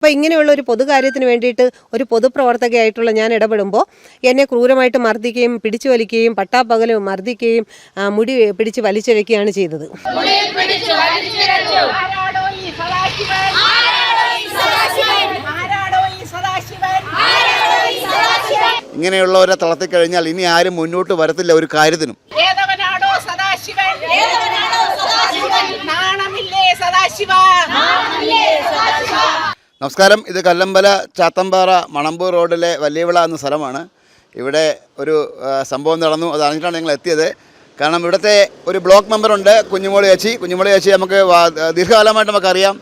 അപ്പോൾ ഇങ്ങനെയുള്ള ഒരു പൊതുകാര്യത്തിന് വേണ്ടിയിട്ട് ഒരു പൊതുപ്രവർത്തകയായിട്ടുള്ള ഞാൻ ഇടപെടുമ്പോൾ എന്നെ ക്രൂരമായിട്ട് മർദ്ദിക്കുകയും പിടിച്ചു വലിക്കുകയും പട്ടാപ്പകലും മർദ്ദിക്കുകയും മുടി പിടിച്ച് വലിച്ചിഴക്കുകയാണ് ചെയ്തത്. ഇങ്ങനെയുള്ളവരെ തളർത്തിക്കഴിഞ്ഞാൽ ഇനി ആരും മുന്നോട്ട് വരത്തില്ല ഒരു കാര്യത്തിനും. നമസ്കാരം, ഇത് കല്ലമ്പല ചാത്തമ്പാറ മണമ്പൂർ റോഡിലെ വല്യവിള എന്ന സ്ഥലമാണ്. ഇവിടെ ഒരു സംഭവം നടന്നു, അത് അറിഞ്ഞിട്ടാണ് ഞങ്ങൾ എത്തിയത്. കാരണം ഇവിടുത്തെ ഒരു ബ്ലോക്ക് മെമ്പറുണ്ട്, കുഞ്ഞുമോളി ചേച്ചി നമുക്ക് ദീർഘകാലമായിട്ട് നമുക്കറിയാം.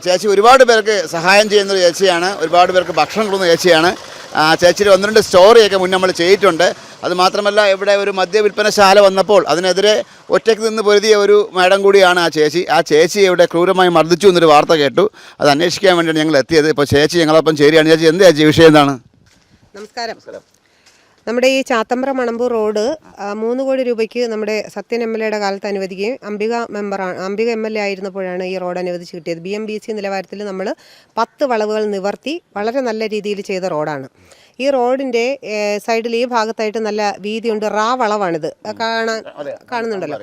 ചേച്ചി ഒരുപാട് പേർക്ക് സഹായം ചെയ്യുന്നൊരു ചേച്ചിയാണ്, ഒരുപാട് പേർക്ക് ഭക്ഷണം കൊടുക്കുന്ന ചേച്ചിയാണ്. ചേച്ചിയുടെ 1-2 സ്റ്റോറിയൊക്കെ മുന്നേ നമ്മൾ ചെയ്തിട്ടുണ്ട്. അതുമാത്രമല്ല, ഇവിടെ ഒരു മദ്യവിൽപ്പനശാല വന്നപ്പോൾ അതിനെതിരെ ഒറ്റയ്ക്ക് നിന്ന് പൊരുതിയ ഒരു മാഡം കൂടിയാണ് ആ ചേച്ചി ഇവിടെ ക്രൂരമായി മർദ്ദിച്ചു എന്നൊരു വാർത്ത കേട്ടു. അത് അന്വേഷിക്കാൻ വേണ്ടിയാണ് ഞങ്ങൾ എത്തിയത്. ഇപ്പോൾ ചേച്ചി ഞങ്ങളൊപ്പം ചേരുകയാണ്. ചേച്ചി, എന്താ ചേച്ചി വിഷയം എന്താണ്? നമസ്കാരം. നമ്മുടെ ഈ ചാത്തമ്പ്ര മണമ്പൂർ റോഡ് 3 കോടി രൂപയ്ക്ക് നമ്മുടെ സത്യൻ MLA കാലത്ത് അനുവദിക്കുകയും അംബിക MLA ആയിരുന്നപ്പോഴാണ് ഈ റോഡ് അനുവദിച്ച് കിട്ടിയത്. BMBC നിലവാരത്തിൽ നമ്മൾ 10 വളവുകൾ നിവർത്തി വളരെ നല്ല രീതിയിൽ ചെയ്ത റോഡാണ്. ഈ റോഡിൻ്റെ സൈഡിൽ ഈ ഭാഗത്തായിട്ട് നല്ല വീതിയുണ്ട്. വളവാണിത്, കാണുന്നുണ്ടല്ലോ.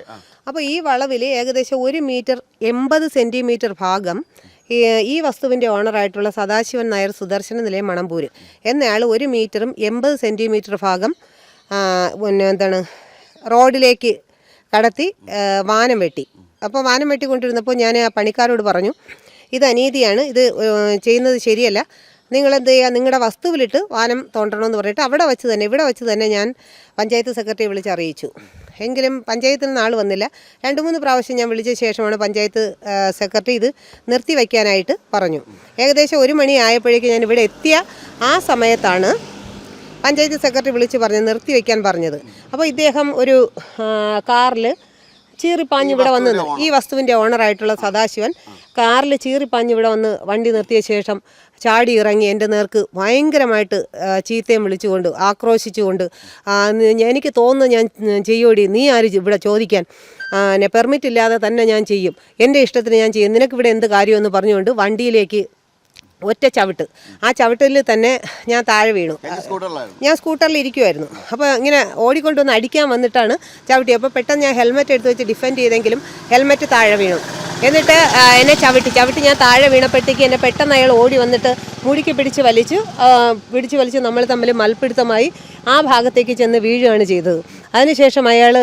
അപ്പോൾ ഈ വളവിൽ ഏകദേശം 1 മീറ്റർ 80 സെൻറ്റിമീറ്റർ ഭാഗം ഈ വസ്തുവിൻ്റെ ഓണറായിട്ടുള്ള സദാശിവൻ നായർ സുദർശന നിലയം മണമ്പൂർ എന്നയാൾ 1 മീറ്ററും 80 സെൻറ്റിമീറ്റർ ഭാഗം റോഡിലേക്ക് കടത്തി വാനം വെട്ടി. അപ്പോൾ വാനം വെട്ടിക്കൊണ്ടിരുന്നപ്പോൾ ഞാൻ ആ പണിക്കാരോട് പറഞ്ഞു, ഇത് അനീതിയാണ്, ഇത് ചെയ്യുന്നത് ശരിയല്ല, നിങ്ങളെന്ത് ചെയ്യുക, നിങ്ങളുടെ വസ്തുവിലിട്ട് വാനം തോണ്ടണമെന്ന് പറഞ്ഞിട്ട് ഇവിടെ വെച്ച് തന്നെ ഞാൻ പഞ്ചായത്ത് സെക്രട്ടറിയെ വിളിച്ച് അറിയിച്ചു. എങ്കിലും പഞ്ചായത്തിൽ നിന്ന് ആൾ വന്നില്ല. 2-3 പ്രാവശ്യം ഞാൻ വിളിച്ച ശേഷമാണ് പഞ്ചായത്ത് സെക്രട്ടറി ഇത് നിർത്തി വയ്ക്കാനായിട്ട് പറഞ്ഞു. ഏകദേശം 1 മണി ആയപ്പോഴേക്കും ഞാൻ ഇവിടെ എത്തിയ ആ സമയത്താണ് പഞ്ചായത്ത് സെക്രട്ടറി വിളിച്ച് നിർത്തി വയ്ക്കാൻ പറഞ്ഞത്. അപ്പോൾ ഇദ്ദേഹം ഒരു കാറിൽ ചീറിപ്പാഞ്ഞ് ഇവിടെ വന്ന് ഈ വസ്തുവിൻ്റെ ഓണറായിട്ടുള്ള സദാശിവൻ കാറിൽ ചീറിപ്പാഞ്ഞ് ഇവിടെ വന്ന് വണ്ടി നിർത്തിയ ശേഷം ചാടി ഇറങ്ങി എൻ്റെ നേർക്ക് ഭയങ്കരമായിട്ട് ചീത്തയും വിളിച്ചുകൊണ്ട് ആക്രോശിച്ചുകൊണ്ട്, എനിക്ക് തോന്നുന്നു ഞാൻ ചെയ്യോടി, നീ ആര് ഇവിടെ ചോദിക്കാൻ, പെർമിറ്റ് ഇല്ലാതെ തന്നെ ഞാൻ ചെയ്യും, എൻ്റെ ഇഷ്ടത്തിന് ഞാൻ ചെയ്യും, നിനക്കിവിടെ എന്ത് കാര്യമെന്ന് പറഞ്ഞുകൊണ്ട് വണ്ടിയിലേക്ക് ഒറ്റ ചവിട്ട്. ആ ചവിട്ടിൽ തന്നെ ഞാൻ താഴെ വീണു. ഞാൻ സ്കൂട്ടറിൽ ഇരിക്കുമായിരുന്നു. അപ്പോൾ ഇങ്ങനെ ഓടിക്കൊണ്ടൊന്ന് അടിക്കാൻ വന്നിട്ടാണ് ചവിട്ടി. അപ്പോൾ പെട്ടെന്ന് ഞാൻ ഹെൽമെറ്റ് എടുത്ത് വെച്ച് ഡിഫെൻഡ് ചെയ്തെങ്കിലും ഹെൽമെറ്റ് താഴെ വീണു. എന്നിട്ട് എന്നെ ചവിട്ടി ഞാൻ താഴെ വീണപ്പോഴത്തേക്ക് എന്നെ പെട്ടെന്ന് അയാൾ ഓടി വന്നിട്ട് മുടിക്ക് പിടിച്ച് വലിച്ച് നമ്മൾ തമ്മിൽ മൽപ്പിടുത്തമായി ആ ഭാഗത്തേക്ക് ചെന്ന് വീഴുകയാണ് ചെയ്തത്. അതിനുശേഷം അയാൾ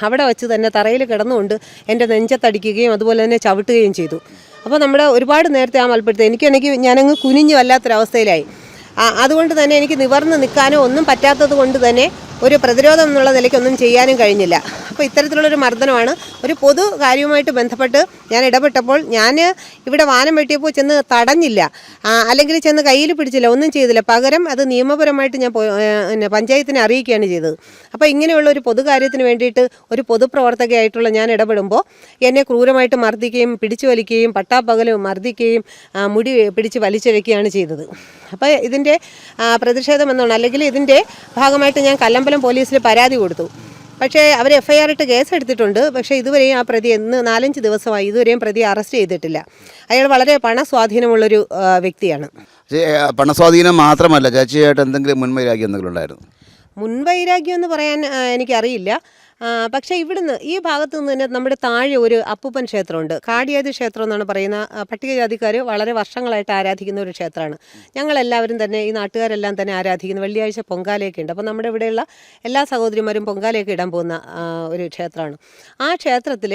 അവിടെ വച്ച് തന്നെ തറയിൽ കിടന്നുകൊണ്ട് എൻ്റെ നെഞ്ചത്തടിക്കുകയും അതുപോലെ തന്നെ ചവിട്ടുകയും ചെയ്തു. അപ്പോൾ നമ്മുടെ ഒരുപാട് നേരത്തെ ആ മൽപ്പിടുത്തം ഞാനങ്ങ് കുനിഞ്ഞു വല്ലാത്തൊരവസ്ഥയിലായി. അതുകൊണ്ട് തന്നെ എനിക്ക് നിവർന്ന് നിൽക്കാനോ ഒന്നും പറ്റാത്തത് കൊണ്ട് തന്നെ ഒരു പ്രതിരോധം എന്നുള്ള നിലയ്ക്കൊന്നും ചെയ്യാനും കഴിഞ്ഞില്ല. അപ്പോൾ ഇത്തരത്തിലുള്ളൊരു മർദ്ദനമാണ്. ഒരു പൊതു കാര്യവുമായിട്ട് ബന്ധപ്പെട്ട് ഞാൻ ഇടപെട്ടപ്പോൾ ഞാൻ ഇവിടെ വാനം വെട്ടിയപ്പോൾ ചെന്ന് തടഞ്ഞില്ല, അല്ലെങ്കിൽ ചെന്ന് കയ്യിൽ പിടിച്ചില്ല, ഒന്നും ചെയ്തില്ല. പകരം അത് നിയമപരമായിട്ട് ഞാൻ പഞ്ചായത്തിനെ അറിയിക്കുകയാണ് ചെയ്തത്. അപ്പോൾ ഇങ്ങനെയുള്ള ഒരു പൊതുകാര്യത്തിന് വേണ്ടിയിട്ട് ഒരു പൊതുപ്രവർത്തകയായിട്ടുള്ള ഞാൻ ഇടപെടുമ്പോൾ എന്നെ ക്രൂരമായിട്ട് മർദ്ദിക്കുകയും പിടിച്ചു വലിക്കുകയും പട്ടാപ്പകലും മർദ്ദിക്കുകയും മുടി പിടിച്ച് വലിച്ചിഴക്കുകയാണ് ചെയ്തത്. അപ്പോൾ ഇതിൻ്റെ പ്രതിഷേധം എന്നാണ്, അല്ലെങ്കിൽ ഇതിൻ്റെ ഭാഗമായിട്ട് ഞാൻ കല്ലമ്പലം പോലീസിൽ പരാതി കൊടുത്തു. പക്ഷേ അവർ FIR ഇട്ട് കേസെടുത്തിട്ടുണ്ട്. പക്ഷേ ഇതുവരെയും ആ പ്രതി 4-5 ദിവസമായി ഇതുവരെയും പ്രതി അറസ്റ്റ് ചെയ്തിട്ടില്ല. അയാൾ വളരെ പണസ്വാധീനമുള്ളൊരു വ്യക്തിയാണ്. പണസ്വാധീനം മാത്രമല്ല, ചേച്ചിയായിട്ട് എന്തെങ്കിലും മുൻവൈരാഗ്യം എന്തെങ്കിലും ഉണ്ടായിരുന്നു? മുൻവൈരാഗ്യം എന്ന് പറയാൻ എനിക്കറിയില്ല. പക്ഷേ ഇവിടുന്ന് ഈ ഭാഗത്തു നിന്ന് തന്നെ നമ്മുടെ താഴെ ഒരു അപ്പൂപ്പൻ ക്ഷേത്രമുണ്ട്. കാടിയാതി ക്ഷേത്രം എന്നാണ് പറയുന്ന. പട്ടികജാതിക്കാർ വളരെ വർഷങ്ങളായിട്ട് ആരാധിക്കുന്ന ഒരു ക്ഷേത്രമാണ്. ഞങ്ങളെല്ലാവരും തന്നെ, ഈ നാട്ടുകാരെല്ലാം തന്നെ ആരാധിക്കുന്ന, വെള്ളിയാഴ്ച പൊങ്കാലയൊക്കെ ഉണ്ട്. അപ്പോൾ നമ്മുടെ ഇവിടെയുള്ള എല്ലാ സഹോദരിമാരും പൊങ്കാലയൊക്കെ ഇടാൻ പോകുന്ന ഒരു ക്ഷേത്രമാണ്. ആ ക്ഷേത്രത്തിൽ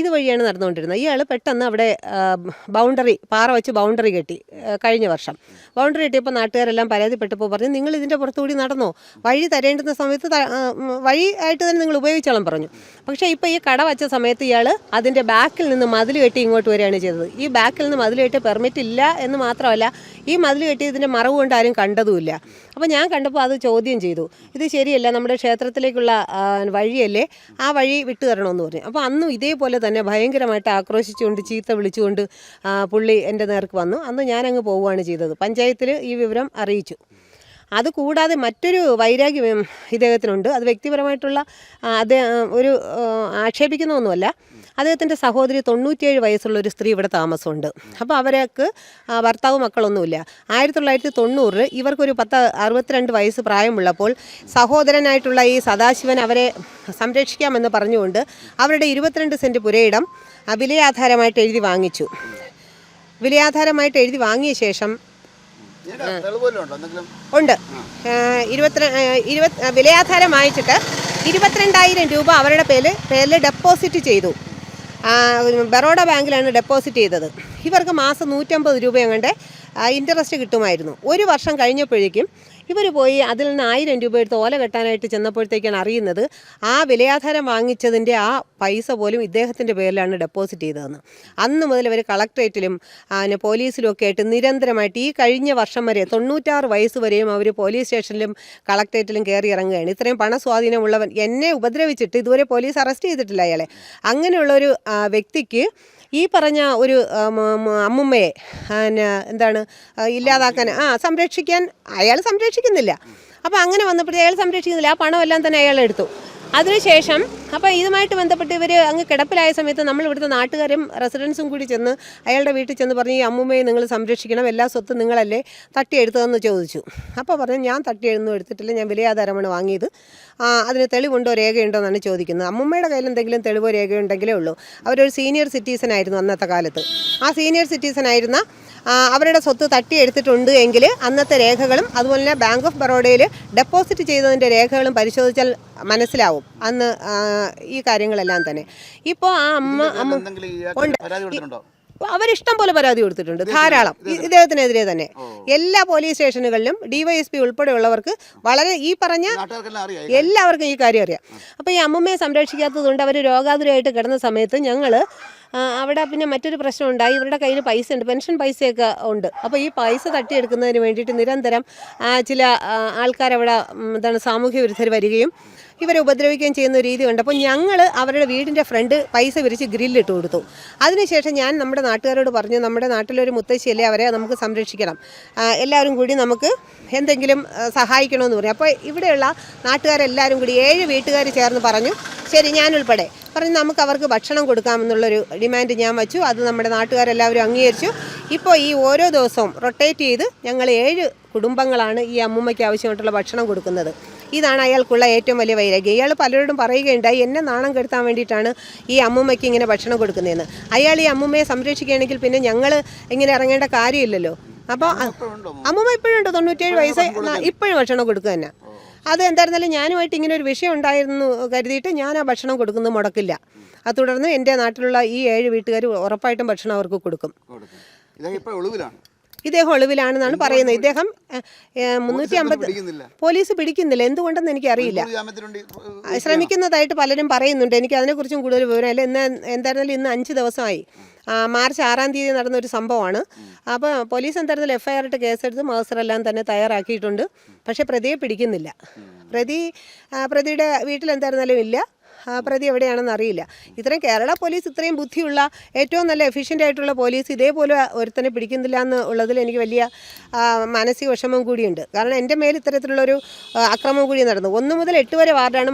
ഇതുവഴിയാണ് നടന്നുകൊണ്ടിരുന്നത്. ഇയാൾ പെട്ടെന്ന് അവിടെ പാറ വെച്ച് ബൗണ്ടറി കെട്ടി. കഴിഞ്ഞ വർഷം ബൗണ്ടറി കെട്ടിയപ്പോൾ നാട്ടുകാരെല്ലാം പരാതിപ്പെട്ടപ്പോൾ പറഞ്ഞു, നിങ്ങൾ ഇതിൻ്റെ പുറത്തുകൂടി നടന്നോ, വഴി തരേണ്ടുന്ന സമയത്ത് വഴി ആയിട്ട് തന്നെ നിങ്ങൾ ഉപയോഗിച്ചോളം പറഞ്ഞു. പക്ഷേ ഇപ്പോൾ ഈ കട വച്ച സമയത്ത് ഇയാൾ അതിൻ്റെ ബാക്കിൽ നിന്ന് മതിൽ കെട്ടി ഇങ്ങോട്ട് വരികയാണ് ചെയ്തത്. ഈ ബാക്കിൽ നിന്ന് മതിൽ കെട്ടി പെർമിറ്റ് ഇല്ല എന്ന് മാത്രമല്ല, ഈ മതിൽ കെട്ടിയതിൻ്റെ മറവ് കൊണ്ട് ആരും കണ്ടതുമില്ല. അപ്പോൾ ഞാൻ കണ്ടപ്പോൾ അത് ചോദ്യം ചെയ്തു, ഇത് ശരിയല്ല, നമ്മുടെ ക്ഷേത്രത്തിലേക്കുള്ള വഴിയല്ലേ, ആ വഴി വിട്ടു തരണമെന്ന് പറഞ്ഞു. അപ്പോൾ അന്നും ഇതേപോലെ തന്നെ ഭയങ്കരമായിട്ട് ആക്രോശിച്ചുകൊണ്ട് ചീത്ത വിളിച്ചുകൊണ്ട് പുള്ളി എൻ്റെ നേർക്ക് വന്നു. അന്ന് ഞാനങ്ങ് പോവുകയാണ് ചെയ്തത്. പഞ്ചായത്തിൽ ഈ വിവരം അറിയിച്ചു. അതുകൂടാതെ മറ്റൊരു വൈരാഗ്യം ഇദ്ദേഹത്തിനുണ്ട്. അത് വ്യക്തിപരമായിട്ടുള്ള ഒരു ആക്ഷേപിക്കുന്നൊന്നുമല്ല. അദ്ദേഹത്തിൻ്റെ സഹോദരി 97 വയസ്സുള്ള ഒരു സ്ത്രീ ഇവിടെ താമസമുണ്ട്. അപ്പോൾ അവർക്ക് ഭർത്താവ് മക്കളൊന്നുമില്ല. 1990 ഇവർക്കൊരു 62 വയസ്സ് പ്രായമുള്ളപ്പോൾ സഹോദരനായിട്ടുള്ള ഈ സദാശിവൻ അവരെ സംരക്ഷിക്കാമെന്ന് പറഞ്ഞുകൊണ്ട് അവരുടെ 22 സെൻറ്റ് പുരയിടം വിലയാധാരമായിട്ട് എഴുതി വാങ്ങിച്ചു. വിലയാധാരമായിട്ട് എഴുതി വാങ്ങിയ ശേഷം ഉണ്ട് വിലയാധാരം വാങ്ങിച്ചിട്ട് 22,000 രൂപ അവരുടെ പേരിൽ ഡെപ്പോസിറ്റ് ചെയ്തു. ബറോഡ ബാങ്കിലാണ് ഡെപ്പോസിറ്റ് ചെയ്തത്. ഇവർക്ക് മാസം 150 രൂപ അങ്ങോട്ട് ഇൻട്രസ്റ്റ് കിട്ടുമായിരുന്നു. ഒരു വർഷം കഴിഞ്ഞപ്പോഴേക്കും ഇവർ പോയി അതിൽ നിന്ന് 1000 രൂപ എടുത്ത് ഓല കെട്ടാനായിട്ട് ചെന്നപ്പോഴത്തേക്കാണ് അറിയുന്നത് ആ വിലയാധാരം വാങ്ങിച്ചതിൻ്റെ ആ പൈസ പോലും ഇദ്ദേഹത്തിൻ്റെ പേരിലാണ് ഡെപ്പോസിറ്റ് ചെയ്തതെന്ന്. അന്ന് മുതൽ ഇവർ കളക്ട്രേറ്റിലും പോലീസിലും ഒക്കെ ആയിട്ട് നിരന്തരമായിട്ട് ഈ കഴിഞ്ഞ വർഷം വരെ 96 വയസ്സ് വരെയും അവർ പോലീസ് സ്റ്റേഷനിലും കളക്ട്രേറ്റിലും കയറി ഇറങ്ങുകയാണ്. ഇത്രയും പണസ്വാധീനമുള്ളവൻ എന്നെ ഉപദ്രവിച്ചിട്ട് ഇതുവരെ പോലീസ് അറസ്റ്റ് ചെയ്തിട്ടില്ല അയാളെ. അങ്ങനെയുള്ളൊരു വ്യക്തിക്ക് ഈ പറഞ്ഞ ഒരു അമ്മുമ്മയെ എന്താണ് ഇല്ലാതാക്കാൻ സംരക്ഷിക്കാൻ അയാൾ സംരക്ഷിക്കുന്നില്ല. അപ്പോൾ അങ്ങനെ വന്നപ്പോഴേ അയാൾ സംരക്ഷിക്കുന്നില്ല. ആ പണമെല്ലാം തന്നെ അയാൾ എടുത്തു. അതിനുശേഷം അപ്പോൾ ഇതുമായിട്ട് ബന്ധപ്പെട്ട് ഇവർ അങ്ങ് കിടപ്പിലായ സമയത്ത് നമ്മൾ ഇവിടുത്തെ നാട്ടുകാരും റെസിഡൻസും കൂടി ചെന്ന് അയാളുടെ വീട്ടിൽ ചെന്ന് പറഞ്ഞു, ഈ അമ്മുമ്മയെ നിങ്ങൾ സംരക്ഷിക്കണം, എല്ലാ സ്വത്തും നിങ്ങളല്ലേ തട്ടിയെടുത്തതെന്ന് ചോദിച്ചു. അപ്പോൾ പറഞ്ഞു, ഞാൻ തട്ടിയെഴുന്നും എടുത്തിട്ടില്ല, ഞാൻ വിലയാധാരമാണ് വാങ്ങിയത്, അതിന് തെളിവുണ്ടോ രേഖയുണ്ടോ എന്നാണ് ചോദിക്കുന്നത്. അമ്മുമ്മയുടെ കയ്യിൽ എന്തെങ്കിലും തെളിവോ രേഖയോ ഉണ്ടെങ്കിലേ ഉള്ളൂ. അവരൊരു സീനിയർ സിറ്റിസൺ ആയിരുന്നു അന്നത്തെ കാലത്ത്. ആ സീനിയർ സിറ്റിസൺ ആയിരുന്ന അവരുടെ സ്വത്ത് തട്ടിയെടുത്തിട്ടുണ്ട് എങ്കിൽ അന്നത്തെ രേഖകളും അതുപോലെ തന്നെ ബാങ്ക് ഓഫ് ബറോഡയിൽ ഡെപ്പോസിറ്റ് ചെയ്തതിൻ്റെ രേഖകളും പരിശോധിച്ചാൽ മനസ്സിലാവും അന്ന് ഈ കാര്യങ്ങളെല്ലാം തന്നെ. ഇപ്പോൾ ആ അമ്മ ഉണ്ട്, അവരിഷ്ടം പോലെ പരാതി കൊടുത്തിട്ടുണ്ട്, ധാരാളം, ഇദ്ദേഹത്തിനെതിരെ തന്നെ. എല്ലാ പോലീസ് സ്റ്റേഷനുകളിലും DYSP ഉൾപ്പെടെയുള്ളവർക്ക് വളരെ ഈ പറഞ്ഞ എല്ലാവർക്കും ഈ കാര്യം അറിയാം. അപ്പോൾ ഈ അമ്മുമ്മയെ സംരക്ഷിക്കാത്തതുകൊണ്ട് അവർ രോഗാതുരമായിട്ട് കിടന്ന സമയത്ത് ഞങ്ങൾ അവിടെ പിന്നെ മറ്റൊരു പ്രശ്നം ഉണ്ടായി. ഇവരുടെ കയ്യിൽ പൈസ ഉണ്ട്, പെൻഷൻ പൈസയൊക്കെ ഉണ്ട്. അപ്പോൾ ഈ പൈസ തട്ടിയെടുക്കുന്നതിന് വേണ്ടിയിട്ട് നിരന്തരം ചില ആൾക്കാരവിടെ സാമൂഹ്യ വിരുദ്ധർ വരികയും ഇവരെ ഉപദ്രവിക്കുകയും ചെയ്യുന്ന രീതി ഉണ്ട്. അപ്പോൾ ഞങ്ങൾ അവരുടെ വീടിൻ്റെ ഫ്രണ്ട് പൈസ വിരിച്ച് ഗ്രില്ലിട്ട് കൊടുത്തു. അതിനുശേഷം ഞാൻ നമ്മുടെ നാട്ടുകാരോട് പറഞ്ഞു, നമ്മുടെ നാട്ടിലൊരു മുത്തശ്ശിയല്ലേ, അവരെ നമുക്ക് സംരക്ഷിക്കണം, എല്ലാവരും കൂടി നമുക്ക് എന്തെങ്കിലും സഹായിക്കണമെന്ന് പറഞ്ഞു. അപ്പോൾ ഇവിടെയുള്ള നാട്ടുകാരെല്ലാവരും കൂടി 7 വീട്ടുകാർ ചേർന്ന് പറഞ്ഞു, ശരി ഞാനുൾപ്പെടെ പറഞ്ഞു, നമുക്ക് അവർക്ക് ഭക്ഷണം കൊടുക്കാമെന്നുള്ളൊരു ഡിമാൻഡ് ഞാൻ വച്ചു. അത് നമ്മുടെ നാട്ടുകാരെല്ലാവരും അംഗീകരിച്ചു. ഇപ്പോൾ ഈ ഓരോ ദിവസവും റൊട്ടേറ്റ് ചെയ്ത് ഞങ്ങൾ 7 കുടുംബങ്ങളാണ് ഈ അമ്മുമ്മയ്ക്ക് ആവശ്യമായിട്ടുള്ള ഭക്ഷണം കൊടുക്കുന്നത്. ഇതാണ് അയാൾക്കുള്ള ഏറ്റവും വലിയ വൈരാഗ്യം. ഇയാൾ പലരോടും പറയുകയുണ്ടായി, എന്നെ നാണം കെടുത്താൻ വേണ്ടിയിട്ടാണ് ഈ അമ്മുമ്മയ്ക്ക് ഇങ്ങനെ ഭക്ഷണം കൊടുക്കുന്നതെന്ന്. അയാൾ ഈ അമ്മുമ്മയെ സംരക്ഷിക്കുകയാണെങ്കിൽ പിന്നെ ഞങ്ങൾ ഇങ്ങനെ ഇറങ്ങേണ്ട കാര്യമില്ലല്ലോ. അപ്പോൾ അമ്മുമ്മ ഇപ്പോഴും ഉണ്ട്, 97 വയസ്സ്, ഇപ്പോഴും ഭക്ഷണം കൊടുക്കുക തന്നെ. അത് എന്തായിരുന്നാലും ഞാനുമായിട്ട് ഇങ്ങനെ ഒരു വിഷയം ഉണ്ടായിരുന്നു കരുതിയിട്ട് ഞാൻ ആ ഭക്ഷണം കൊടുക്കുന്നത് മുടക്കില്ല. അത് തുടർന്ന് എൻ്റെ നാട്ടിലുള്ള ഈ 7 വീട്ടുകാർ ഉറപ്പായിട്ടും ഭക്ഷണം അവർക്ക് കൊടുക്കും. ഇദ്ദേഹം ഒളിവിലാണെന്നാണ് പറയുന്നത്. ഇദ്ദേഹം 350 പോലീസ് പിടിക്കുന്നില്ല, എന്തുകൊണ്ടെന്ന് എനിക്കറിയില്ല. ശ്രമിക്കുന്നതായിട്ട് പലരും പറയുന്നുണ്ട്. എനിക്ക് അതിനെക്കുറിച്ചും കൂടുതൽ വിവരമില്ല. എന്തായിരുന്നാലും ഇന്ന് 5 ദിവസമായി. മാർച്ച് 6-ാം തീയതി നടന്നൊരു സംഭവമാണ്. അപ്പോൾ പോലീസ് എന്തായിരുന്നാലും FIR ഇട്ട് കേസെടുത്ത് മഹസറെല്ലാം തന്നെ തയ്യാറാക്കിയിട്ടുണ്ട്. പക്ഷേ പ്രതിയെ പിടിക്കുന്നില്ല. പ്രതിയുടെ വീട്ടിൽ എന്തായിരുന്നാലും ഇല്ല. പ്രതി എവിടെയാണെന്ന് അറിയില്ല. ഇത്രയും കേരള പോലീസ് ഇത്രയും ബുദ്ധിയുള്ള ഏറ്റവും നല്ല എഫിഷ്യൻ്റ് ആയിട്ടുള്ള പോലീസ് ഇതേപോലെ ഒരുത്തനെ പിടിക്കുന്നില്ല എന്നുള്ളതിൽ എനിക്ക് വലിയ മാനസിക വിഷമം കൂടിയുണ്ട്. കാരണം എൻ്റെ മേൽ ഇത്തരത്തിലുള്ളൊരു അക്രമം കൂടി നടന്നു. 1 മുതൽ 8 വരെ വാർഡാണ്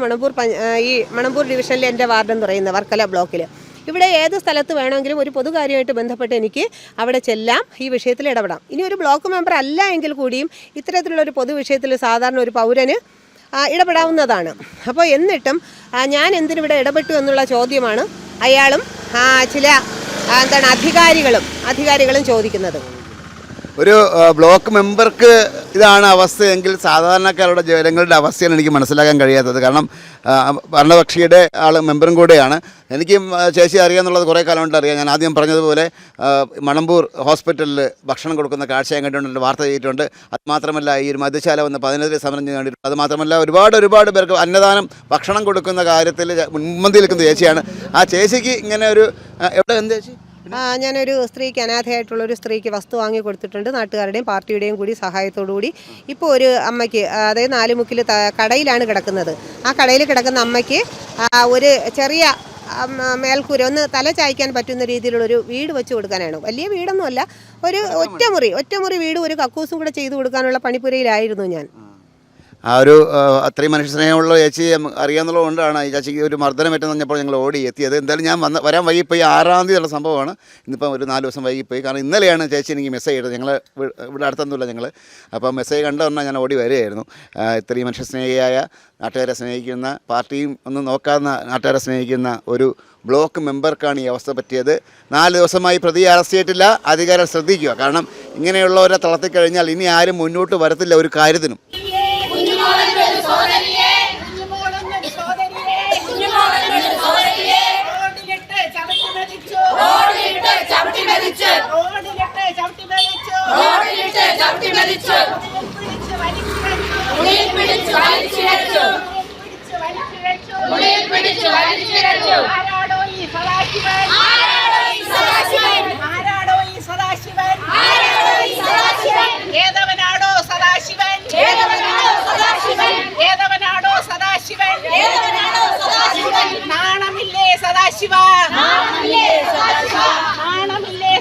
ഈ മണമ്പൂർ ഡിവിഷനിലെ എൻ്റെ വാർഡെന്ന് പറയുന്നത്, വർക്കല ബ്ലോക്കിൽ. ഇവിടെ ഏത് സ്ഥലത്ത് വേണമെങ്കിലും ഒരു പൊതുകാര്യമായിട്ട് ബന്ധപ്പെട്ട് എനിക്ക് അവിടെ ചെല്ലാം, ഈ വിഷയത്തിൽ ഇടപെടാം. ഇനി ഒരു ബ്ലോക്ക് മെമ്പർ അല്ല എങ്കിൽ കൂടിയും ഇത്തരത്തിലുള്ളൊരു പൊതുവിഷയത്തിൽ സാധാരണ ഒരു പൗരന് ഇടപെടാവുന്നതാണ്. അപ്പോൾ എന്നിട്ടും ഞാൻ എന്തിനിവിടെ ഇടപെട്ടു എന്നുള്ള ചോദ്യമാണ് അയാളും ചില അധികാരികളും ചോദിക്കുന്നത്. ഒരു ബ്ലോക്ക് മെമ്പർക്ക് ഇതാണ് അവസ്ഥയെങ്കിൽ സാധാരണക്കാരുടെ ജനങ്ങളുടെ അവസ്ഥയാണ് എനിക്ക് മനസ്സിലാക്കാൻ കഴിയാത്തത്. കാരണം ഭരണകക്ഷിയുടെ മെമ്പറും കൂടെയാണ്. എനിക്കും ചേച്ചി അറിയാമെന്നുള്ളത് കുറേ കാലം കൊണ്ട് അറിയാം. ഞാൻ ആദ്യം പറഞ്ഞതുപോലെ മണമ്പൂർ ഹോസ്പിറ്റലിൽ ഭക്ഷണം കൊടുക്കുന്ന കാഴ്ച ഞാൻ കണ്ടിട്ടുണ്ട്, വാർത്ത ചെയ്തിട്ടുണ്ട്. അതുമാത്രമല്ല ഈ ഒരു മദ്യശാല വന്ന് 15 സമരം കണ്ടിട്ടുണ്ട്. അതുമാത്രമല്ല ഒരുപാട് പേർക്ക് അന്നദാനം ഭക്ഷണം കൊടുക്കുന്ന കാര്യത്തിൽ മുൻപന്തിയിൽ നിൽക്കുന്ന ചേച്ചിയാണ്. ആ ചേച്ചിക്ക് ഇങ്ങനെ ഒരു എന്താ ചേച്ചി, ഞാനൊരു സ്ത്രീക്ക്, അനാഥയായിട്ടുള്ളൊരു സ്ത്രീക്ക് വസ്തു വാങ്ങി കൊടുത്തിട്ടുണ്ട്, നാട്ടുകാരുടെയും പാർട്ടിയുടെയും കൂടി സഹായത്തോടുകൂടി. ഇപ്പോൾ ഒരു അമ്മയ്ക്ക്, അതായത് 4 മുക്കിൽ കടയിലാണ് കിടക്കുന്നത്. ആ കടയിൽ കിടക്കുന്ന അമ്മയ്ക്ക് ഒരു ചെറിയ മേൽക്കൂര, ഒന്ന് തല ചായ്ക്കാൻ പറ്റുന്ന രീതിയിലുള്ളൊരു വീട് വെച്ച് കൊടുക്കാനാണ്. വലിയ വീടൊന്നുമല്ല, ഒരു ഒറ്റമുറി വീട്, ഒരു കക്കൂസും കൂടെ ചെയ്തു കൊടുക്കാനുള്ള പണിപ്പുരയിലായിരുന്നു ഞാൻ. ആ ഒരു അത്രയും മനുഷ്യ സ്നേഹമുള്ള ചേച്ചി അറിയാമെന്നുള്ളത് കൊണ്ടാണ് ഈ ചേച്ചിക്ക് ഒരു മർദ്ദനം പറ്റുന്ന പറഞ്ഞപ്പോൾ ഞങ്ങൾ ഓടി എത്തിയത്. എന്തായാലും ഞാൻ വരാൻ വൈകിപ്പോയി. 6-ാം തീയതി ഉള്ള സംഭവമാണ്. ഇന്നിപ്പം ഒരു 4 ദിവസം വൈകിപ്പോയി. കാരണം ഇന്നലെയാണ് ചേച്ചി എനിക്ക് മെസ്സേജ് ചെയ്തത്. ഞങ്ങൾ ഇവിടെ അടുത്തൊന്നുമില്ല ഞങ്ങൾ. അപ്പം മെസ്സേജ് കണ്ട പറഞ്ഞാൽ ഞാൻ ഓടി വരികയായിരുന്നു. ഇത്രയും മനുഷ്യ സ്നേഹിയായ, നാട്ടുകാരെ സ്നേഹിക്കുന്ന, പാർട്ടിയും ഒന്നും നോക്കാവുന്ന നാട്ടുകാരെ സ്നേഹിക്കുന്ന ഒരു ബ്ലോക്ക് മെമ്പർക്കാണ് ഈ അവസ്ഥ പറ്റിയത്. 4 ദിവസമായി പ്രതിയെ അറസ്റ്റ് ചെയ്തിട്ടില്ല. അധികാരം ശ്രദ്ധിക്കുക. കാരണം ഇങ്ങനെയുള്ളവരെ തളർത്തിക്കഴിഞ്ഞാൽ ഇനി ആരും മുന്നോട്ട് വരത്തില്ല ഒരു കാര്യത്തിനും. നാണമില്ലേ സദാശിവ, നാണമില്ലേ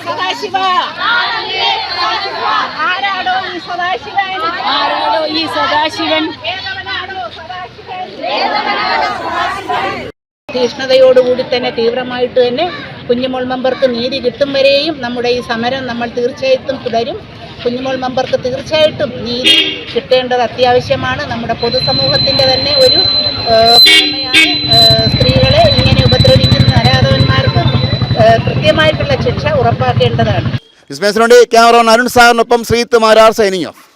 സദാശിവ, ആരാടോ ഈ സദാശിവൻ, ആരാടോ ഈ സദാശിവൻ, തീഷ്ണതയോടുകൂടി തന്നെ തീവ്രമായിട്ട് തന്നെ കുഞ്ഞുമോൾ മെമ്പർക്ക് നീതി കിട്ടും വരെയും നമ്മുടെ ഈ സമരം നമ്മൾ തീർച്ചയായിട്ടും തുടരും. കുഞ്ഞുമോൾ മെമ്പർക്ക് തീർച്ചയായിട്ടും നീതി കിട്ടേണ്ടത് അത്യാവശ്യമാണ്. നമ്മുടെ പൊതുസമൂഹത്തിൻ്റെ തന്നെ ഒരു കടമയാണ് സ്ത്രീകളെ ഇങ്ങനെ ഉപദ്രവിക്കുന്ന നരാധവന്മാർക്ക് കൃത്യമായിട്ടുള്ള ശിക്ഷ ഉറപ്പാക്കേണ്ടതാണ്. ക്യാമറ അരുൺ സാറിനൊപ്പം ശ്രീത്ത് മാരാർ സൈനിങ് ഓഫ്.